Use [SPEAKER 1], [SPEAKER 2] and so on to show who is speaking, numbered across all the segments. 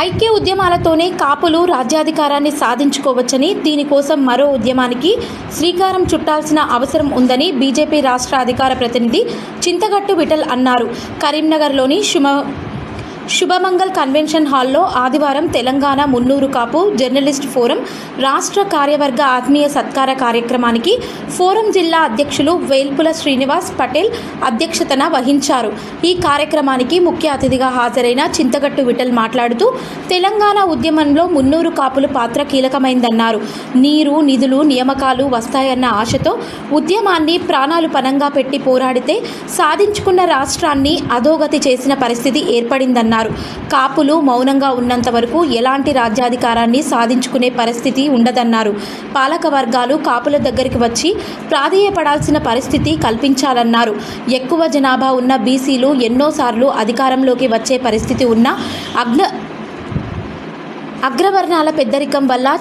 [SPEAKER 1] ఐక్య ఉద్యమాలతోనే కాపులు రాజ్యాధికారాన్ని సాధించుకోవచ్చని, దీనికోసం మరో ఉద్యమానికి శ్రీకారం చుట్టాల్సిన అవసరం ఉందని బీజేపీ రాష్ట్ర అధికార ప్రతినిధి చింతగట్టు విఠల్ అన్నారు. కరీంనగర్లోని శుభమంగల్ కన్వెన్షన్ హాల్లో ఆదివారం తెలంగాణ మున్నూరు కాపు జర్నలిస్ట్ ఫోరం రాష్ట్ర కార్యవర్గ ఆత్మీయ సత్కార కార్యక్రమానికి ఫోరం జిల్లా అధ్యక్షులు వేల్పుల శ్రీనివాస్ పటేల్ అధ్యక్షతన వహించారు. ఈ కార్యక్రమానికి ముఖ్య అతిథిగా హాజరైన చింతగట్టు విఠల్ మాట్లాడుతూ తెలంగాణ ఉద్యమంలో మున్నూరు కాపుల పాత్ర కీలకమైందన్నారు. నీరు, నిధులు, నియామకాలు వస్తాయన్న ఆశతో ఉద్యమాన్ని ప్రాణాలు పణంగా పెట్టి పోరాడితే సాధించుకున్న రాష్ట్రాన్ని అధోగతి చేసిన పరిస్థితి ఏర్పడిందన్నారు. కాపులు మౌనంగా ఉన్నంత వరకు ఎలాంటి రాజ్యాధికారాన్ని సాధించుకునే పరిస్థితి ఉండదన్నారు. పాలక వర్గాలు కాపుల దగ్గరికి వచ్చి ప్రాధేయపడాల్సిన పరిస్థితి కల్పించాలన్నారు. ఎక్కువ జనాభా ఉన్న బీసీలు ఎన్నోసార్లు అధికారంలోకి వచ్చే పరిస్థితి ఉన్న అగ్రవర్ణాల పెద్దరికం వల్ల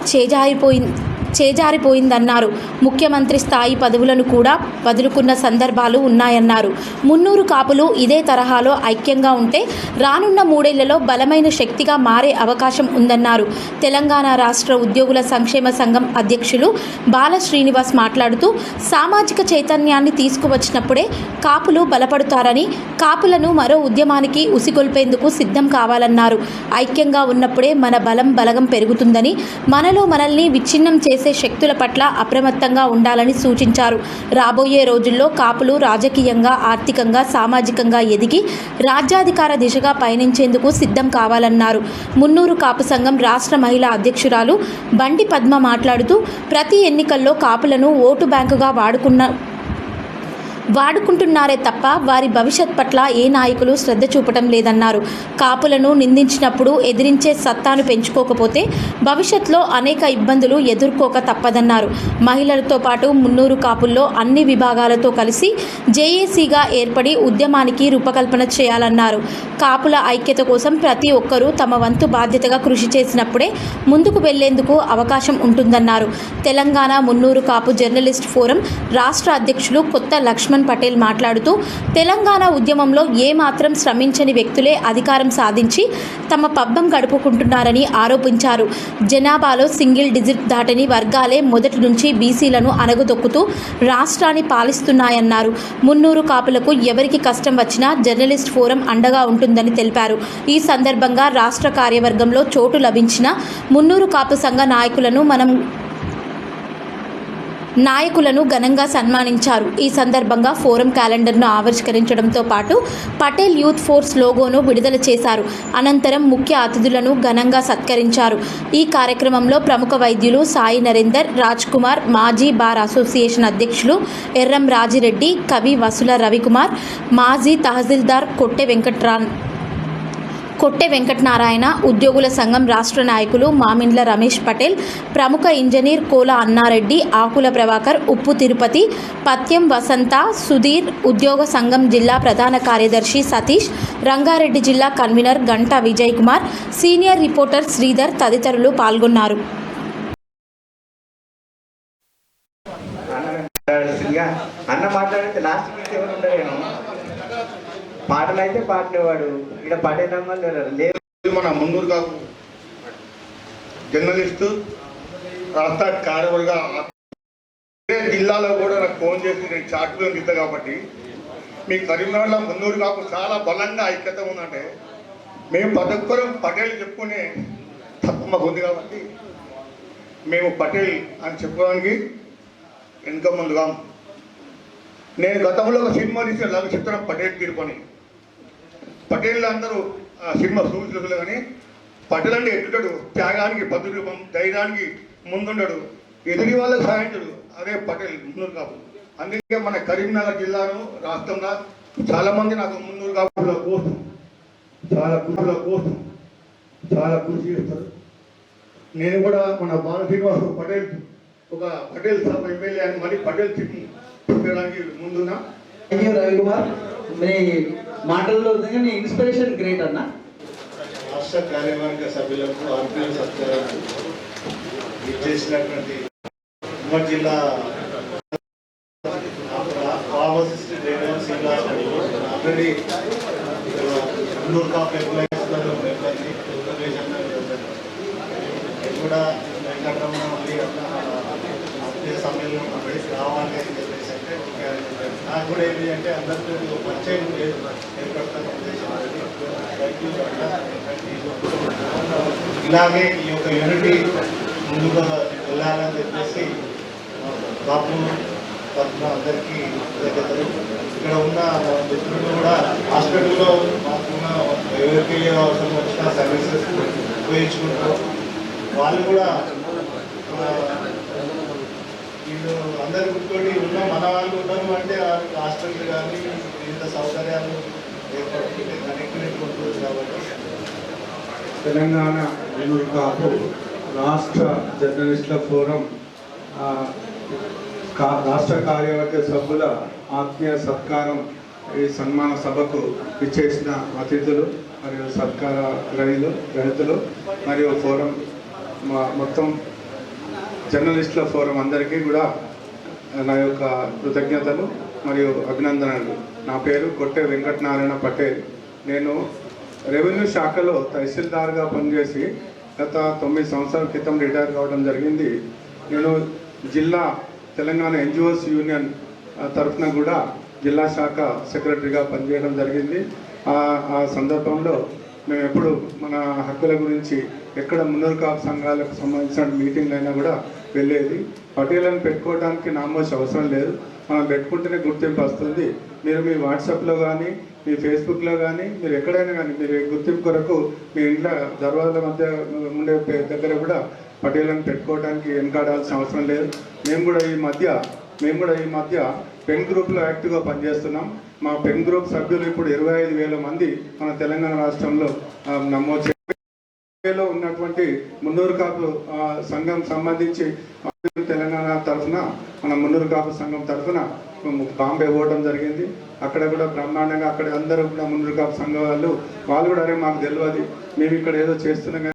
[SPEAKER 1] చేజారిపోయిందన్నారు. ముఖ్యమంత్రి స్థాయి పదవులను కూడా వదులుకున్న సందర్భాలు ఉన్నాయన్నారు. మున్నూరు కాపులు ఇదే తరహాలో ఐక్యంగా ఉంటే రానున్న 3 ఏళ్లలో బలమైన శక్తిగా మారే అవకాశం ఉందన్నారు. తెలంగాణ రాష్ట్ర ఉద్యోగుల సంక్షేమ సంఘం అధ్యక్షులు బాల శ్రీనివాస్ మాట్లాడుతూ సామాజిక చైతన్యాన్ని తీసుకువచ్చినప్పుడే కాపులు బలపడతారని, కాపులను మరో ఉద్యమానికి ఉసిగొల్పేందుకు సిద్ధం కావాలన్నారు. ఐక్యంగా ఉన్నప్పుడే మన బలగం పెరుగుతుందని, మనలో మనల్ని విచ్ఛిన్నం చేసే శక్తుల పట్ల అప్రమత్తంగా ఉండాలని సూచించారు. రాబోయే రోజుల్లో కాపులు రాజకీయంగా, ఆర్థికంగా, సామాజికంగా ఎదిగి రాజ్యాధికార దిశగా పయనించేందుకు సిద్ధం కావాలన్నారు. మున్నూరు కాపు సంఘం రాష్ట్ర మహిళా అధ్యక్షురాలు బండి పద్మ మాట్లాడుతూ ప్రతి ఎన్నికల్లో కాపులను ఓటు బ్యాంకుగా వాడుకుంటున్నారే తప్ప వారి భవిష్యత్ పట్ల ఏ నాయకులు శ్రద్ధ చూపటం లేదన్నారు. కాపులను నిందించినప్పుడు ఎదిరించే సత్తాను పెంచుకోకపోతే భవిష్యత్తులో అనేక ఇబ్బందులు ఎదుర్కోక తప్పదన్నారు. మహిళలతో పాటు మున్నూరు కాపుల్లో అన్ని విభాగాలతో కలిసి జేఏసీగా ఏర్పడి ఉద్యమానికి రూపకల్పన చేయాలన్నారు. కాపుల ఐక్యత కోసం ప్రతి ఒక్కరూ తమ వంతు బాధ్యతగా కృషి చేసినప్పుడే ముందుకు వెళ్లేందుకు అవకాశం ఉంటుందన్నారు. తెలంగాణ మున్నూరు కాపు జర్నలిస్ట్ ఫోరం రాష్ట్ర అధ్యక్షులు కొత్త లక్ష్మణ్ పటేల్ మాట్లాడుతూ తెలంగాణ ఉద్యమంలో ఏమాత్రం శ్రమించని వ్యక్తులే అధికారం సాధించి తమ పబ్బం గడుపుకుంటున్నారని ఆరోపించారు. జనాభాలో సింగిల్ డిజిట్ దాటని వర్గాలే మొదటి నుంచి బీసీలను అణగదొక్కుతూ రాష్ట్రాన్ని పాలిస్తున్నాయన్నారు. మున్నూరు కాపులకు ఎవరికి కష్టం వచ్చినా జర్నలిస్ట్ ఫోరం అండగా ఉంటుందని తెలిపారు. ఈ సందర్భంగా రాష్ట్ర కార్యవర్గంలో చోటు లభించిన మున్నూరు కాపు సంఘ నాయకులను ఘనంగా సన్మానించారు. ఈ సందర్భంగా ఫోరం క్యాలెండర్ను ఆవిష్కరించడంతో పాటు పటేల్ యూత్ ఫోర్స్ లోగోను విడుదల చేశారు. అనంతరం ముఖ్య అతిథులను ఘనంగా సత్కరించారు. ఈ కార్యక్రమంలో ప్రముఖ వైద్యులు సాయి నరేందర్, రాజ్ కుమార్, మాజీ బార్ అసోసియేషన్ అధ్యక్షులు ఎర్రం రాజిరెడ్డి, కవి వసుల రవికుమార్, మాజీ తహసీల్దార్ కొట్టె వెంకటనారాయణ, ఉద్యోగుల సంఘం రాష్ట్ర నాయకులు మామిండ్ల రమేష్ పటేల్, ప్రముఖ ఇంజనీర్ కోల అన్నారెడ్డి, ఆకుల ప్రభాకర్, ఉప్పు తిరుపతి, పత్యం వసంత, సుధీర్, ఉద్యోగ సంఘం జిల్లా ప్రధాన కార్యదర్శి సతీష్, రంగారెడ్డి జిల్లా convener Ganta Vijay Kumar, senior reporter Sridhar తదితరులు పాల్గొన్నారు.
[SPEAKER 2] పాటలు అయితే పాడినవాడు ఇక్కడ పాడేనమ్మా లేదు.
[SPEAKER 3] మన మున్నూరు కాపు జర్నలిస్టు రాష్ట్ర కార్యవర్గ జిల్లాలో కూడా నాకు ఫోన్ చేసి నేను చాటులో దిద్దా కాబట్టి మీ కరీంనగర్లో మున్నూరు కాపు చాలా బలంగా ఐక్యత ఉందంటే మేము ప్రతి ఒక్కరూ పటేల్ చెప్పుకునే తప్ప మాకు ఉంది కాబట్టి మేము పటేల్ అని చెప్పుకోవడానికి వెనుక ముందుగా నేను గతంలో ఒక సినిమా తీసిన లాగా చెప్తాను పటేల్ తీర్పని. పటేల్ అందరూ సినిమా చూసులు కానీ పటేల్ అంటే ఎట్లుంటాడు, త్యాగానికి బదురూపం, ధైర్యానికి ముందుండడు, ఎదురి వాళ్ళకి సాయించడు. అదే పటేల్ మున్నూరు కాపు. అందుకే మన కరీంనగర్ జిల్లాను రాష్ట్రంలో చాలామంది నాకు మున్నూరు కాపుల కోసం చాలా కృషి చేస్తారు. నేను కూడా మన బాల శ్రీనివాస్ పటేల్ ఒక పటేల్ సభ ఎమ్మెల్యే అని మళ్ళీ పటేల్ చెప్పడానికి ముందున్నా.
[SPEAKER 2] రవికుమార్ మీ మాటల్లో నీ ఇన్స్పిరేషన్ గ్రేట్ అన్న.
[SPEAKER 3] రాష్ట్ర కార్యవర్గ సభ్యులకు ఆత్మీయ సత్కారాలు ఇచ్చేసినటువంటి ఉమ్మడి జిల్లా pharmacist already Munnuru Kapu employees
[SPEAKER 4] కూడా వెంకటరమణ మళ్ళీ అట్లా సమ్మేళనం రావాలి అని చెప్పేసి అంటే ఓకే అని చెప్పారు. నాకు కూడా ఏంటి అంటే అందరితో పరిచయం లేదు ఏర్పడతాను ఉద్దేశం. ఇలాగే ఈ యొక్క యూనిటీ ముందుగా వెళ్ళాలని చెప్పేసి బాబు తరఫున అందరికీ కృతజ్ఞతలు. ఇక్కడ ఉన్న మిత్రులు కూడా హాస్పిటల్లో మాకున్న ఎవరికి అవసరం వచ్చిన సర్వీసెస్ ఉపయోగించుకుంటారు. వాళ్ళు కూడా వీళ్ళు అందరి గుర్తుడి ఉన్న మన వాళ్ళు ఉన్నారు అంటే వాళ్ళకి హాస్పిటల్ కానీ వివిధ సౌకర్యాలు ఏర్పడుతుంటే కనెక్టివిటీ ఉంటుంది. కాబట్టి
[SPEAKER 5] తెలంగాణ మున్నూరు కాపు రాష్ట్ర జర్నలిస్టుల ఫోరం రాష్ట్ర కార్యవర్గ సభ్యుల ఆత్మీయ సత్కారం ఈ సన్మాన సభకు ఇచ్చేసిన అతిథులు మరియు సత్కార గ్రహీతలు మరియు ఫోరం మొత్తం జర్నలిస్టుల ఫోరం అందరికీ కూడా నా యొక్క కృతజ్ఞతలు మరియు అభినందనలు. నా పేరు కొట్టె వెంకటనారాయణ పటేల్. నేను రెవెన్యూ శాఖలో తహసీల్దార్గా పనిచేసి గత 9 సంవత్సరాల క్రితం రిటైర్ కావడం జరిగింది. నేను జిల్లా తెలంగాణ ఎన్జిఓస్ యూనియన్ తరఫున కూడా జిల్లా శాఖ సెక్రటరీగా పనిచేయడం జరిగింది. ఆ సందర్భంలో మేము ఎప్పుడు మన హక్కుల గురించి ఎక్కడ మున్నూరు కాపు సంఘాలకు సంబంధించిన మీటింగ్లు అయినా కూడా వెళ్ళేది. పటేలను పెట్టుకోవడానికి నామోషి అవసరం లేదు, మనం పెట్టుకుంటేనే గుర్తింపు వస్తుంది. మీరు మీ వాట్సాప్లో కానీ మీ ఫేస్బుక్లో కానీ మీరు ఎక్కడైనా కానీ మీరు గుర్తింపు కొరకు మీ ఇంట్లో దర్వాజాల మధ్య ఉండే దగ్గర కూడా పటేలను పెట్టుకోవడానికి వెనకాడాల్సిన అవసరం లేదు. మేము కూడా ఈ మధ్య పెన్ గ్రూప్లో యాక్టివ్గా పనిచేస్తున్నాం. మా పెన్ గ్రూప్ సభ్యులు ఇప్పుడు 25,000 మంది మన తెలంగాణ రాష్ట్రంలో నమోదు ఉన్నటువంటి మున్నూరు కాపు సంఘం సంబంధించి తెలంగాణ తరఫున మన మున్నూరు కాపు సంఘం తరఫున బాంబే పోవడం జరిగింది. అక్కడ కూడా బ్రహ్మాండంగా అక్కడ అందరూ కూడా మున్నూరు కాపు సంఘం వాళ్ళు కూడా అరే మాకు తెలియదు, మేము ఇక్కడ ఏదో చేస్తున్నాం,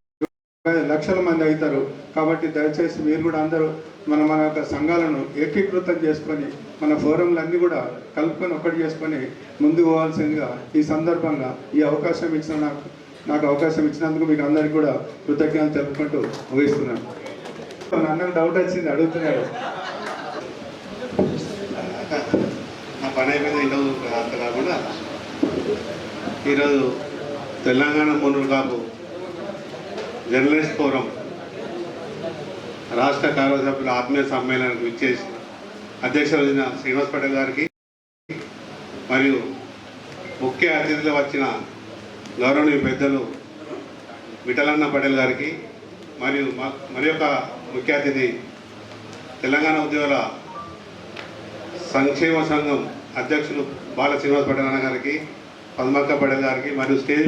[SPEAKER 5] లక్షల మంది అవుతారు. కాబట్టి దయచేసి మీరు కూడా అందరూ మన యొక్క సంఘాలను ఏకీకృతం చేసుకొని మన ఫోరంలన్నీ కూడా కలుపుకొని ఒక్కటి చేసుకొని ముందుకు పోవాల్సిందిగా ఈ సందర్భంగా ఈ అవకాశం ఇచ్చిన నాకు అవకాశం ఇచ్చినందుకు మీకు అందరికీ కూడా కృతజ్ఞతలు తెలుపుకుంటూ ముగిస్తున్నాను. అన్నకు డౌట్ వచ్చింది, అడుగుతున్నాడు.
[SPEAKER 6] నా పని అయిపోయింది. ఈరోజు అంత కాకుండా ఈరోజు తెలంగాణ మున్నూరు కాపు జర్నలిస్ట్ ఫోరం రాష్ట్ర కార్యసభ్యుల ఆత్మీయ సమ్మేళనానికి విచ్చేసి అధ్యక్షులు శ్రీనివాస్ పటేల్ గారికి మరియు ముఖ్య అతిథులు వచ్చిన గౌరవనీయ పెద్దలు విఠలన్న పటేల్ గారికి మరియు మరి ఒక ముఖ్య అతిథి తెలంగాణ ఉద్యోగుల సంక్షేమ సంఘం అధ్యక్షులు బాల శ్రీనివాస్ పటేల్ అన్న గారికి, పద్మక్క పటేల్ గారికి మరియు స్టేజ్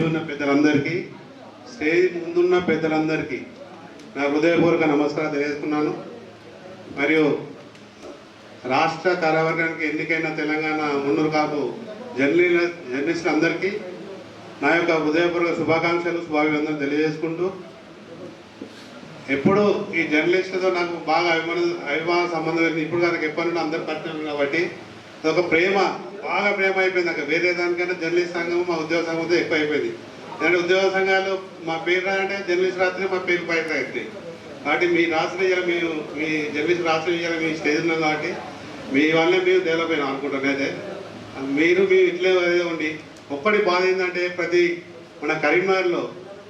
[SPEAKER 6] ముందున్న పెద్దలందరికీ నా హృదయపూర్వక నమస్కారం తెలియజేస్తున్నాను. మరియు రాష్ట్ర కార్యవర్గానికి ఎన్నికైన తెలంగాణ మున్నూరు కాపు జర్నలిస్టులందరికీ నా యొక్క హృదయపూర్వక శుభాకాంక్షలు శుభాభివందనలు తెలియజేసుకుంటూ, ఎప్పుడు ఈ జర్నలిస్టులతో నాకు బాగా అభిమాన సంబంధం ఉంది. ఇప్పుడు నాకు ఎప్పటి నుండి అందరు పరిచయం కాబట్టి అదొక బాగా ప్రేమ అయిపోయింది. నాకు వేరే దానికైనా జర్నలిస్ట్ సంఘం మా ఉద్యోగ సంఘంతో ఎక్కువ అయిపోయింది. ఎందుకంటే ఉద్యోగ సంఘాలు మా పేరు రాదంటే జర్నలిస్ట్ రాత్రి మా పేరు బయట అవుతాయి. కాబట్టి మీ రాష్ట్రం ఇవ్వాలి, మీ జర్నలిస్ట్ రాష్ట్రం ఇవ్వాలి, మీ స్టేజ్ ఉన్నాం కాబట్టి మీ వల్లే మేము డెవలప్ అయినాం అనుకుంటున్నాను. అయితే మీరు ఇట్లే ఉండి ఒక్కటి బాధ ఏంటంటే మన కరీంనగర్లో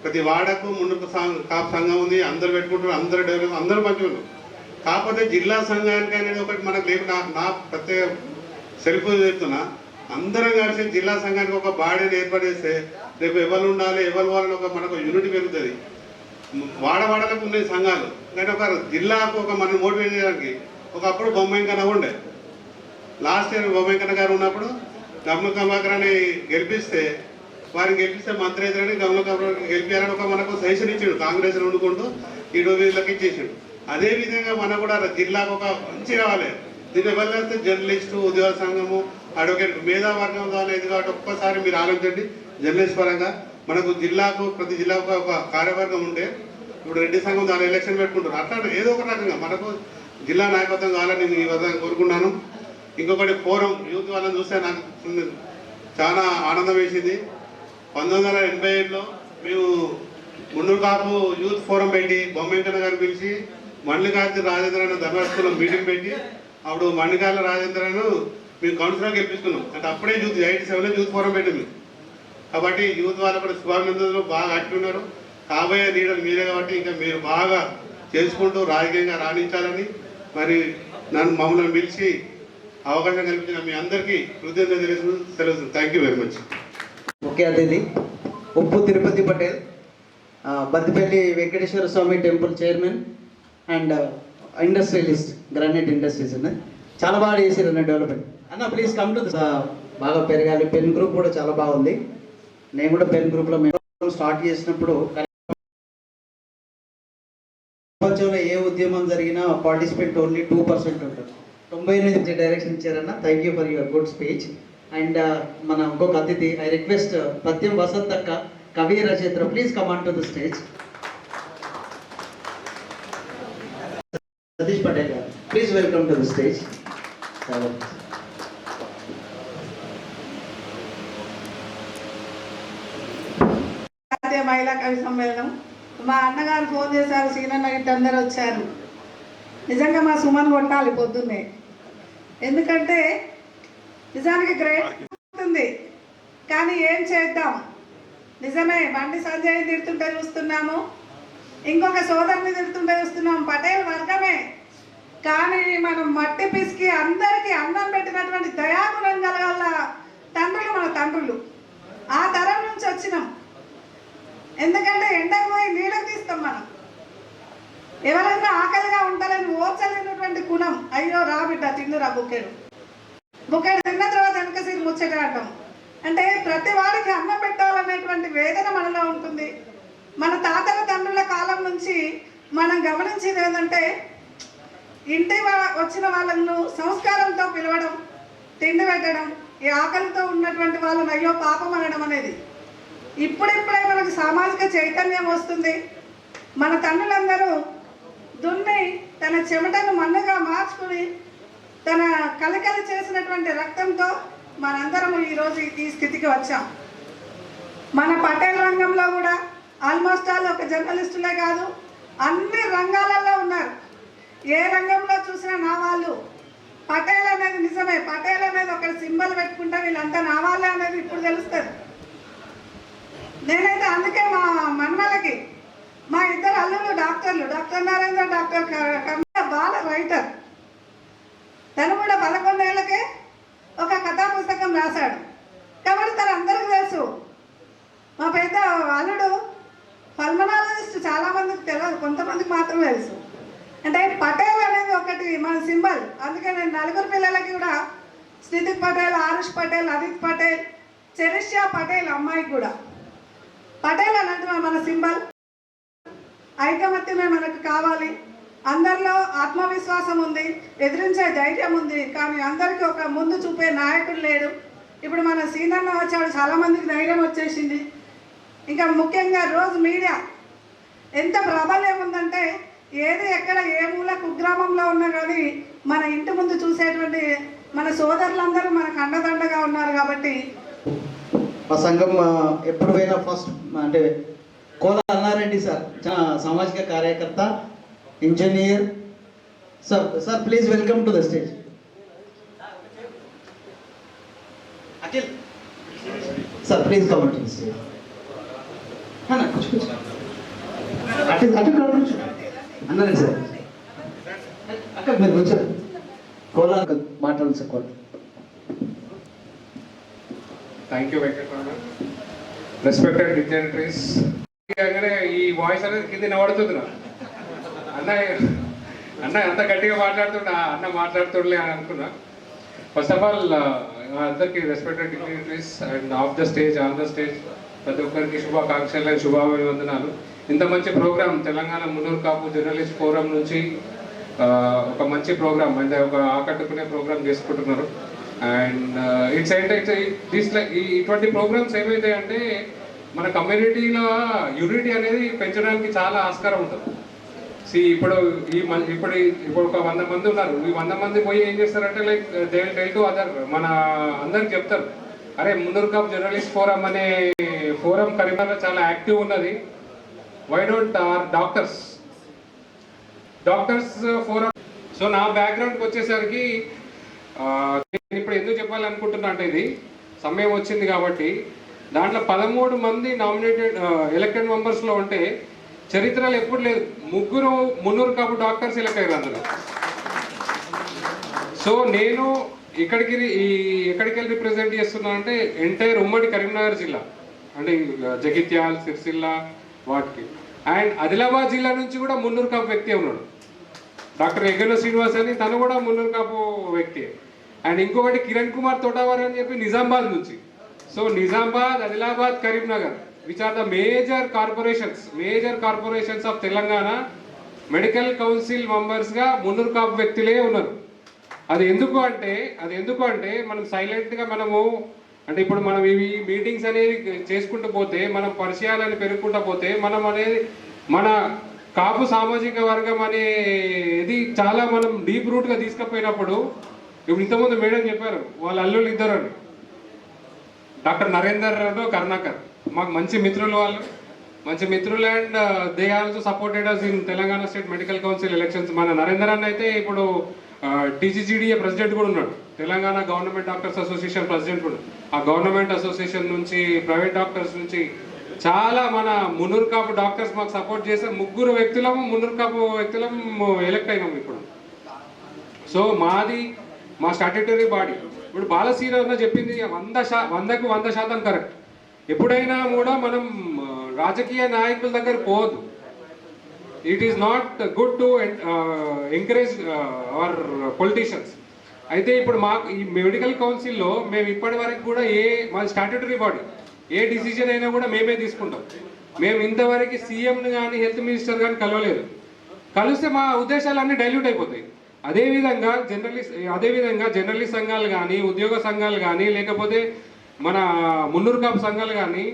[SPEAKER 6] ప్రతి వాడకు మున్నూరు కాపు సంఘం ఉంది, అందరు పెట్టుకుంటారు, అందరు డెవలప్, అందరూ మంచిగా ఉన్నారు. కాకపోతే జిల్లా సంఘానికి అనేది ఒకటి మనకు లేదు. నా ప్రత్యేక సెల్ఫ్ చెప్తున్నా, అందరం కలిసి జిల్లా సంఘానికి ఒక బాడీని ఏర్పడేస్తే రేపు ఎవరు ఉండాలి ఎవరు వాళ్ళని మనకు యూనిటీ పెరుగుతుంది. వాడవాడలకు ఉండే సంఘాలు అంటే ఒక జిల్లాకు మనం మోటివేట్ చేయడానికి ఒకప్పుడు బొమ్మంకన్న ఉండే. లాస్ట్ ఇయర్ బొమ్మంకన్న గారు ఉన్నప్పుడు గమన కమలాకరాన్ని వారిని గెలిపిస్తే మంత్రి అవుతారని గమన కమలాకర్ గెలిపారని మనకు సజెషన్ ఇచ్చాడు. కాంగ్రెస్ వండుకుంటూ ఈ వీళ్ళకి ఇచ్చేసాడు. అదేవిధంగా మనం కూడా జిల్లాకు ఒక మంచి రావాలి. దీని వల్ల జర్నలిస్టు ఉద్యోగ సంఘము అడ్వకేట్ మేధావర్గం ద్వారా ఇది కాబట్టి ఒక్కసారి మీరు ఆలోచించండి. జర్నలిస్ట్ పరంగా మనకు ప్రతి జిల్లాకు ఒక కార్యవర్గం ఉంటే ఇప్పుడు రెడ్డి సంఘం దాని ఎలక్షన్ పెట్టుకుంటారు. అట్లా ఏదో ఒక రకంగా మనకు జిల్లా నాయకత్వం కావాలని నేను ఈ విధంగా కోరుకున్నాను. ఇంకొకటి ఫోరం యూత్ వాళ్ళని చూస్తే నాకు చాలా ఆనందం వేసింది. 1987లో మేము మున్నూరు కాపు యూత్ ఫోరం పెట్టి బొమ్మెంకన్న గారిని పిలిచి మల్లికార్జున రాజేంద్రను ధర్మస్థలంలో మీటింగ్ పెట్టి అప్పుడు మల్లికార్ల రాజేంద్రను మేము కౌన్సిలర్కి గెలిపించుకున్నాం. అంటే అప్పుడే యూత్ 87లో యూత్ ఫోరం పెట్టింది. కాబట్టి యూత్ వాళ్ళు కూడా శుభాభినందనలు బాగా యాక్టివ్ ఉన్నారు. కాబోయే లీడర్ మీరే కాబట్టి ఇంకా మీరు బాగా చేసుకుంటూ రాజకీయంగా రాణించాలని మరి మమ్మల్ని పిలిచి అవకాశం కల్పించిన మీ అందరికీ కృతజ్ఞతలు తెలుసు. Thank you very much.
[SPEAKER 2] ముఖ్య అతిథి Uppu Tirupati Patel, Baddipalli Venkateswara Swamy temple chairman and industrialist, granite industries అన్న చాలా బాగా చేశారు అన్న డెవలప్మెంట్. అన్న ప్లీజ్ కమ్ టు బాగా పెరగాలి. పెన్ గ్రూప్ కూడా చాలా బాగుంది. నేను కూడా పెన్ గ్రూప్లో మేము స్టార్ట్ చేసినప్పుడు ప్రపంచంలో ఏ ఉద్యమం జరిగినా పార్టిసిపెంట్ ఓన్లీ 2% ఉంటుంది. 98 డైరెక్షన్ ఇచ్చారన్న. Thank you for your good speech. And మన ఇంకొక అతిథి, ఐ రిక్వెస్ట్ పద్యం వసంత్ అక్క, కవి రచయిత్ర, please come on to the stage. Satish Patel garu, please welcome to the stage.
[SPEAKER 7] జాతీయ మహిళా కవి సమ్మేళనం. మా అన్నగారు ఫోన్ చేశారు, సీనన్న ఇట్టు అందరు వచ్చారు. నిజంగా మా సుమన్ కొట్టాలి పొద్దున్నే, ఎందుకంటే నిజానికి గ్రేట్ ఉంటుంది. కానీ ఏం చేద్దాం, నిజమే బండి సంజయ్ తిడుతుంటే చూస్తున్నాము, ఇంకొక సోదరుని తిడుతుంటే చూస్తున్నాం. పటేల్ వర్గమే, కానీ మనం మట్టి పిసికి అందరికీ అన్నం పెట్టినటువంటి దయాగుణం కలగల తండ్రులు మన తండ్రులు. ఆ తరం నుంచి వచ్చినాం. ఎందుకంటే ఎండకు పోయి నీళ్ళకు తీస్తాం మనం. ఎవరైనా ఆకలిగా ఉంటారని ఓర్చలేనటువంటి గుణం. అయ్యో రా బిడ్డ తిన్నురా బుక్కెడు తిన్న తర్వాత వెనక సీరు ముచ్చటాడటం. అంటే ప్రతి వాడికి అన్నం పెట్టాలనేటువంటి వేదన మనలో ఉంటుంది. మన తాతల తండ్రుల కాలం నుంచి మనం గమనించేది ఏంటంటే ఇంటి వచ్చిన వాళ్ళను సంస్కారంతో పిలవడం, తిండి పెట్టడం, ఈ ఆకలితో ఉన్నటువంటి వాళ్ళని అయ్యో పాపం అనడం అనేది. ఇప్పుడిప్పుడే మనకు సామాజిక చైతన్యం వస్తుంది. మన తండ్రులందరూ దున్ని తన చెమటను మన్నుగా మార్చుకుని తన కలికలి చేసినటువంటి రక్తంతో మనందరం ఈరోజు ఈ స్థితికి వచ్చాం. మన పటేల్ రంగంలో కూడా ఆల్మోస్ట్ ఆల్ ఒక జర్నలిస్టులే కాదు, అన్ని రంగాలలో ఉన్నారు. ఏ రంగంలో చూసినా నా వాళ్ళు. పటేల్ అనేది నిజమే, పటేల్ అనేది ఒక సింబల్ పెట్టుకుంటే వీళ్ళంతా నా వాళ్ళే అనేది ఇప్పుడు తెలుస్తుంది. నేనైతే అందుకే మా మనమలకి మా ఇద్దరు అల్లుళ్ళు డాక్టర్లు, డాక్టర్ నరేంద్ర, డాక్టర్ కర్ణ బాల రైటర్. తను కూడా 11 ఏళ్ళకే ఒక కథా పుస్తకం రాశాడు. కాబట్టి తను అందరికీ తెలుసు. మా పెద్ద అల్లుడు పల్మనాలజిస్ట్, చాలామందికి తెలియదు, కొంతమందికి మాత్రమే తెలుసు. అంటే పటేల్ అనేది ఒకటి మన సింబల్. అందుకే నేను 4 పిల్లలకి కూడా స్నితిక్ పటేల్, ఆరుష్ పటేల్, అదిత్ పటేల్, చెరిష్యా పటేల్ అమ్మాయికి కూడా పటేల్ అనేది మన సింబల్. ఐకమత్యమే మనకు కావాలి. అందరిలో ఆత్మవిశ్వాసం ఉంది, ఎదిరించే ధైర్యం ఉంది. కానీ అందరికీ ఒక ముందు చూపే నాయకుడు లేడు. ఇప్పుడు మన సీనన్న వచ్చాడు, చాలామందికి ధైర్యం వచ్చేసింది. ఇంకా ముఖ్యంగా రోజు మీడియా ఎంత ప్రాబల్యం ఉందంటే ఏది ఎక్కడ ఏ మూల కుగ్రామంలో ఉన్నా కానీ మన ఇంటి ముందు చూసేటువంటి మన సోదరులందరూ మనకు అండదండగా ఉన్నారు. కాబట్టి
[SPEAKER 2] మా సంఘం ఎప్పుడు పోయినా ఫస్ట్ అంటే కోల అన్నారెడ్డి సార్, సామాజిక కార్యకర్త, engineer. Sir please welcome to the stage. Akhil sir please come to the stage. అన్నారండి సార్, అక్కడ మీరు వచ్చారు. కోలా మాట్లాడండి సార్. కోల.
[SPEAKER 8] Thank you Venkataramana. Respected dignitaries. ఈ వాయిస్ అనేది కింద వినబడుతుంది నా అన్న అంత గట్టిగా మాట్లాడుతుంటా, అన్న మాట్లాడుతుండలే అని అనుకున్నా. ఫస్ట్ ఆఫ్ ఆల్ అందరికీ respected dignitaries and of the stage, on the stage ప్రతి ఒక్కరికి శుభాకాంక్షలు అండ్ శుభాభివందనాలు. ఇంత మంచి ప్రోగ్రామ్ తెలంగాణ మున్నూరు కాపు జర్నలిస్ట్ ఫోరం నుంచి ఒక మంచి ప్రోగ్రామ్ అంటే ఒక ఆకట్టుకునే ప్రోగ్రామ్ చేసుకుంటున్నారు. అండ్ ఇట్స్ ఇటువంటి ప్రోగ్రామ్స్ ఏమైతాయంటే మన కమ్యూనిటీలో యూనిటీ అనేది పెంచడానికి చాలా ఆస్కారం ఉంటుంది. ఇప్పుడు ఒక 100 మంది ఉన్నారు. ఈ 100 మంది పోయి ఏం చేస్తారంటే like they tell to other, మన అందరికి చెప్తారు, అరే మున్నూరు కాపు జర్నలిస్ట్ ఫోరం అనే ఫోరం కరీంనగర్లో చాలా యాక్టివ్ ఉన్నది, why don't our doctors forum. So నా బ్యాక్గ్రౌండ్కి వచ్చేసరికి నేను ఇప్పుడు ఎందుకు చెప్పాలనుకుంటున్నా అంటే, ఇది సమయం వచ్చింది కాబట్టి, దాంట్లో 13 మంది నామినేటెడ్ ఎలక్టెడ్ మెంబర్స్లో ఉంటే చరిత్రలో ఎప్పుడు లేదు. 3 కాపు డాక్టర్స్ ఎలక్ట్ అయ్యారు అందులో. సో నేను ఎక్కడికి వెళ్ళి రిప్రజెంట్ చేస్తున్నా అంటే ఎంటైర్ ఉమ్మడి కరీంనగర్ జిల్లా, అంటే జగిత్యాల్, సిరిసిల్ల వాటికి. అండ్ ఆదిలాబాద్ జిల్లా నుంచి కూడా 3 కాపు వ్యక్తి ఉన్నాడు, డాక్టర్ ఎగ్గన శ్రీనివాస్ అని, తను కూడా 3 కాపు వ్యక్తి. అండ్ ఇంకొకటి కిరణ్ కుమార్ తోటావర్ అని చెప్పి నిజామాబాద్ నుంచి. So Nizamabad, Adilabad, Karimnagar, which are the major corporations of Telangana medical council మెంబర్స్గా 3 కాపు వ్యక్తులే ఉన్నారు. అది ఎందుకు అంటే మనం సైలెంట్గా అంటే ఇప్పుడు మనం ఇవి మీటింగ్స్ అనేది చేసుకుంటూ పోతే, మనం పరిచయాలను పెరుగుకుంటూ పోతే, మనం అనేది మన కాపు సామాజిక వర్గం అనేది చాలా మనం డీప్ రూట్గా తీసుకుపోయినప్పుడు, ఇప్పుడు ఇంతకుముందు మేడం చెప్పారు వాళ్ళ అల్లుళ్ళు 2 అని, డాక్టర్ నరేందర్ కరుణాకర్, మాకు మంచి మిత్రులు, మంచి మిత్రులు. And they also supported us in Telangana state medical council elections. మన నరేందర్ అన్న అయితే ఇప్పుడు టీజీజీడీఏ ప్రెసిడెంట్ కూడా ఉన్నాడు, Telangana government doctors association president కూడా. ఆ గవర్నమెంట్ అసోసియేషన్ నుంచి, ప్రైవేట్ డాక్టర్స్ నుంచి చాలా మన 3 కాపు డాక్టర్స్ మాకు సపోర్ట్ చేసే 3 వ్యక్తులము 3 కాపు వ్యక్తులం ఎలక్ట్ అయినాం ఇప్పుడు. సో మా స్టాట్యూటరీ బాడీ ఇప్పుడు బాలశ్రీరావు చెప్పింది 100కు 100% కరెక్ట్. ఎప్పుడైనా కూడా మనం రాజకీయ నాయకుల దగ్గర పోవద్దు. It is not good to encourage hour politicians. అయితే ఇప్పుడు మాకు ఈ మెడికల్ కౌన్సిల్లో మేము ఇప్పటి వరకు కూడా మా స్టాట్యూటరీ బాడీ ఏ డిసిజన్ అయినా కూడా మేమే తీసుకుంటాం. మేము ఇంతవరకు సీఎంని కానీ హెల్త్ మినిస్టర్ కానీ కలవలేదు. కలిస్తే మా ఉద్దేశాలన్నీ డైల్యూట్ అయిపోతాయి. అదేవిధంగా జర్నలిస్ట్ సంఘాలు కానీ, ఉద్యోగ సంఘాలు కానీ, లేకపోతే మన 3 కాపు సంఘాలు కానీ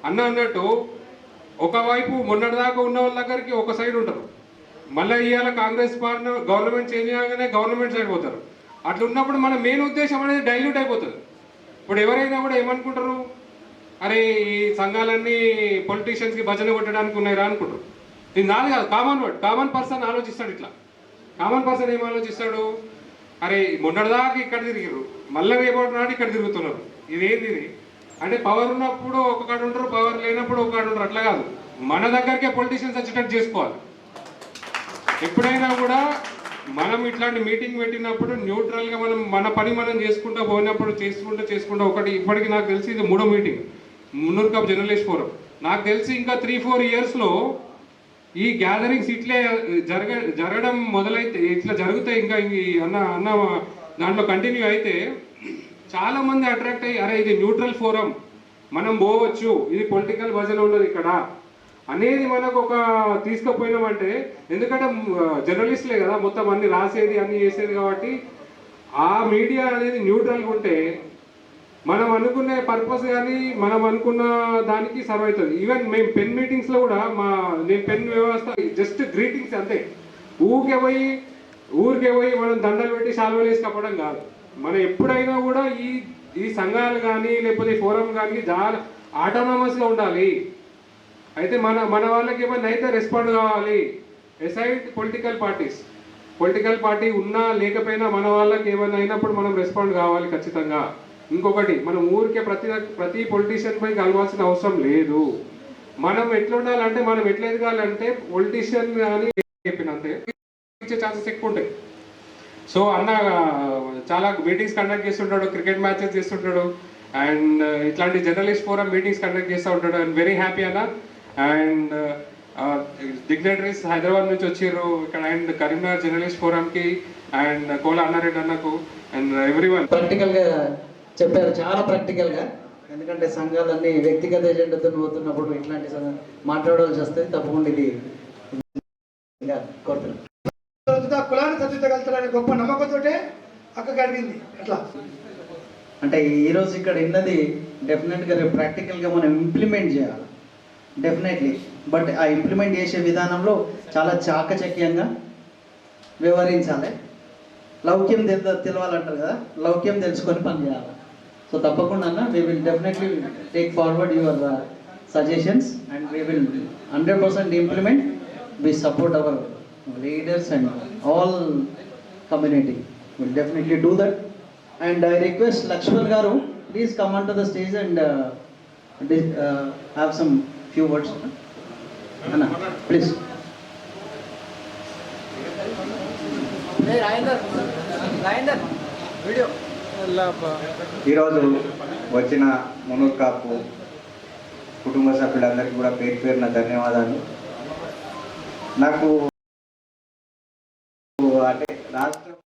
[SPEAKER 8] అన్నట్టు ఒకవైపు మొన్నటిదాకా ఉన్న వాళ్ళ దగ్గరికి ఒక సైడ్ ఉంటారు, మళ్ళీ ఇవాళ కాంగ్రెస్ పార్టీ గవర్నమెంట్ చేంజ్ చేయగానే గవర్నమెంట్ సైడ్ పోతారు. అట్లా ఉన్నప్పుడు మన మెయిన్ ఉద్దేశం అనేది డైల్యూట్ అయిపోతుంది. ఇప్పుడు ఎవరైనా కూడా ఏమనుకుంటారు, అరే ఈ సంఘాలన్నీ పొలిటీషియన్స్కి భజన కొట్టడానికి ఉన్నాయిరా అనుకుంటారు. ఇది నాది కాదు, కామన్ పర్సన్ ఆలోచిస్తాడు. ఇట్లా కామన్ పర్సన్ ఏం ఆలోచిస్తాడు, అరే మొన్నటిదాకా ఇక్కడ తిరిగారు, మళ్ళీ రేపటి నాడు ఇక్కడ తిరుగుతున్నారు, ఇదేంది అంటే పవర్ ఉన్నప్పుడు ఒక కాడ ఉంటారు, పవర్ లేనప్పుడు ఒక కాడ ఉంటారు. అట్లా కాదు, మన దగ్గరికే పొలిటీషియన్స్ వచ్చేటట్టు చేసుకోవాలి. ఎప్పుడైనా కూడా మనం ఇట్లాంటి మీటింగ్ పెట్టినప్పుడు న్యూట్రల్గా మన పని మనం చేసుకుంటూ పోయినప్పుడు చేసుకుంటూ ఒకటి ఇప్పటికి నాకు తెలిసి ఇది 3వ మీటింగ్ 3 కాపు జర్నలిస్ట్ ఫోరం. నాకు తెలిసి ఇంకా 3-4 ఇయర్స్లో ఈ గ్యాదరింగ్స్ ఇట్లే జరగడం మొదలైతే, ఇట్లా జరుగుతాయి. ఇంకా అన్న దాంట్లో కంటిన్యూ అయితే చాలామంది అట్రాక్ట్ అయ్యి, అరే ఇది న్యూట్రల్ ఫోరం, మనం పోవచ్చు, ఇది పొలిటికల్ భజన ఉండదు ఇక్కడ అనేది మనకు ఒక తీసుకుపోయినామంటే. ఎందుకంటే జర్నలిస్టులే కదా మొత్తం అన్ని రాసేది అన్ని చేసేది కాబట్టి ఆ మీడియా అనేది న్యూట్రల్గా ఉంటే మనం అనుకునే పర్పస్ కానీ మనం అనుకున్న దానికి సర్వ్ అవుతుంది. ఈవెన్ మేము పెన్ మీటింగ్స్లో కూడా నేను పెన్ వ్యవస్థ జస్ట్ గ్రీటింగ్స్ అంతే. ఊరికే పోయి మనం దండలు పెట్టి శాల్వలు వేసి కప్పడం కాదు. మనం ఎప్పుడైనా కూడా ఈ సంఘాలు కానీ లేకపోతే ఫోరం కానీ చాలా ఆటోనమస్గా ఉండాలి. అయితే మన వాళ్ళకి ఏమైనా అయితే రెస్పాండ్ కావాలి. ఎసైడ్ పొలిటికల్ పార్టీ ఉన్నా లేకపోయినా మన వాళ్ళకి ఏమైనా అయినప్పుడు మనం రెస్పాండ్ కావాలి ఖచ్చితంగా. ఇంకొకటి, మనం ఊరికే ప్రతి పొలిటీషియన్ పై కలవాల్సిన అవసరం లేదు. మనం ఎట్లా ఉండాలంటే, మనం ఎట్లా ఎదగాలంటే పొలిటీషియన్ కానీ చెప్పినంతే ఇచ్చే ఛాన్సెస్ ఎక్కువ ఉంటాయి. సో అన్న చాలా మీటింగ్స్ కండక్ట్ చేస్తుంటాడు, క్రికెట్ మ్యాచెస్ చేస్తుంటాడు, అండ్ ఇట్లాంటి జర్నలిస్ట్ ఫోరం మీటింగ్స్ కండక్ట్ చేస్తూ ఉంటాడు. అండ్ వెరీ హ్యాపీ అన్న. అండ్ డిగ్నటరీస్ హైదరాబాద్ నుంచి వచ్చారు ఇక్కడ, అండ్ కరీంనగర్ జర్నలిస్ట్ ఫోరంకి, అండ్ కోలా అన్నారెడ్డి అన్నకు, అండ్ ఎవ్రీవన్.
[SPEAKER 2] ప్రాక్టికల్గా చెప్పారు, చాలా ప్రాక్టికల్గా. ఎందుకంటే సంఘాలన్నీ వ్యక్తిగత ఎజెండాతో పోతున్నప్పుడు ఇట్లాంటి మాట్లాడాల్సి వస్తుంది. తప్పకుండా ఇది కోరుతున్నాను.
[SPEAKER 9] కులాన్ని చదివించగలుగుతారనే గొప్ప నమ్మకంతో అక్కడికి అడిగింది. అట్లా
[SPEAKER 2] అంటే ఈరోజు ఇక్కడ ఉన్నది డెఫినెట్గా రేపు ప్రాక్టికల్గా మనం ఇంప్లిమెంట్ చేయాలి డెఫినెట్లీ. బట్ ఆ ఇంప్లిమెంట్ చేసే విధానంలో చాలా చాకచక్యంగా వ్యవహరించాలి. లౌక్యం తెలవాలంటారు కదా, లౌక్యం తెలుసుకొని పని చేయాలి. సో తప్పకుండా అన్న, we will definitely take forward your suggestions and we will 100% implement. We support our leaders and all community. We'll definitely do that. And I request Lakshman Garu, please come onto the stage and have some few words. Anna, please.
[SPEAKER 10] ఈరోజు వచ్చిన మునూర్ కాపు కుటుంబ సభ్యులందరికీ కూడా పేరు పేరున ధన్యవాదాలు. నాకు అంటే రాష్ట్రం